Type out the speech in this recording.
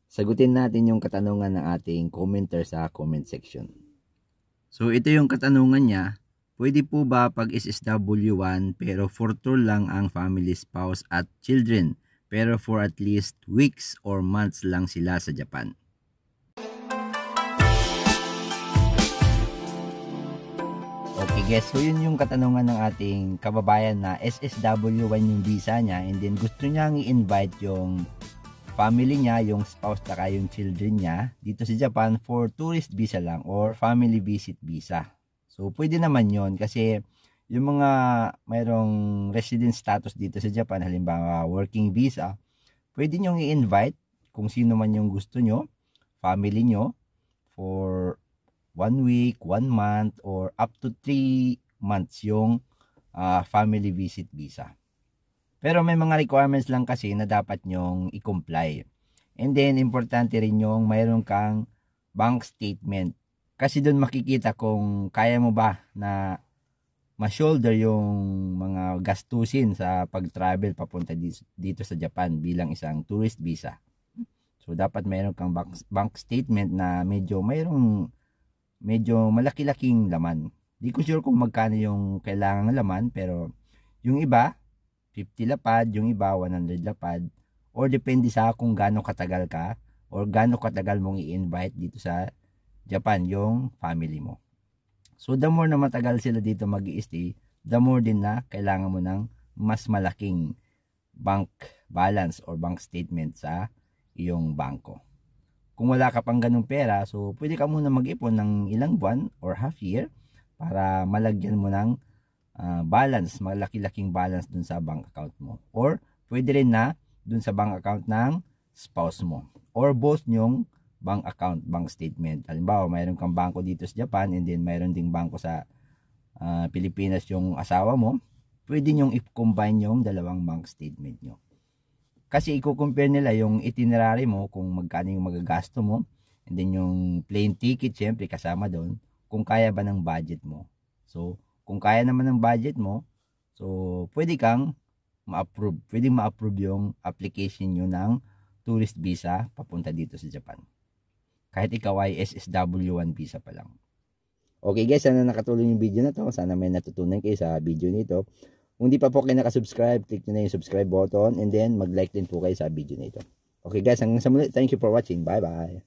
Sagutin natin yung katanungan ng ating commenter sa comment section. So ito yung katanungan niya. Pwede po ba pag SSW1 pero for tour lang ang family, spouse at children pero for at least weeks or months lang sila sa Japan? Okay guys, so yun yung katanungan ng ating kababayan na SSW1 yung visa niya, and then gusto niya i-invite yung family niya, yung spouse at yung children niya dito sa Japan for tourist visa lang or family visit visa. So pwede naman yon kasi yung mga mayroong resident status dito sa Japan, halimbawa working visa, pwede nyo i-invite kung sino man yung gusto nyo, family nyo, for 1 week, 1 month, or up to 3 months yung family visit visa. Pero may mga requirements lang kasi na dapat nyong i-comply. And then, importante rin yung mayroon kang bank statement. Kasi doon makikita kung kaya mo ba na ma-shoulder yung mga gastusin sa pag-travel papunta dito sa Japan bilang isang tourist visa. So, dapat mayroon kang bank statement na medyo malaki-laking laman. Di ko sure kung magkano yung kailangang laman, pero yung iba 50 lapad, yung iba 100 lapad, or depende sa kung gaano katagal ka or gaano katagal mong i-invite dito sa Japan yung family mo. So the more na matagal sila dito mag-i-stay, the more din na kailangan mo ng mas malaking bank balance or bank statement sa iyong bangko. Kung wala ka pang ganung pera, so pwede ka muna mag-ipon ng ilang buwan or half year para malagyan mo ng balance, malaki-laking balance dun sa bank account mo. Or pwede rin na dun sa bank account ng spouse mo. Or both nyong bank account, bank statement. Halimbawa, mayroon kang bangko dito sa Japan and then mayroon ding bangko sa Pilipinas yung asawa mo. Pwede nyong i-combine yung dalawang bank statement nyo. Kasi i-compare nila yung itinerary mo kung magkano yung magagasto mo, and then yung plane ticket syempre kasama doon, kung kaya ba ng budget mo. So kung kaya naman ng budget mo, so pwede kang ma-approve. Pwede ma-approve yung application nyo ng tourist visa papunta dito sa Japan. Kahit ikaw ay SSW1 visa pa lang. Okay guys, sana nakatulong yung video na to. Sana may natutunan kayo sa video nito. Kung di pa po kayo nakasubscribe, click nyo na yung subscribe button and then mag-like din po kayo sa video nito. Okay guys, hanggang sa muli. Thank you for watching. Bye bye.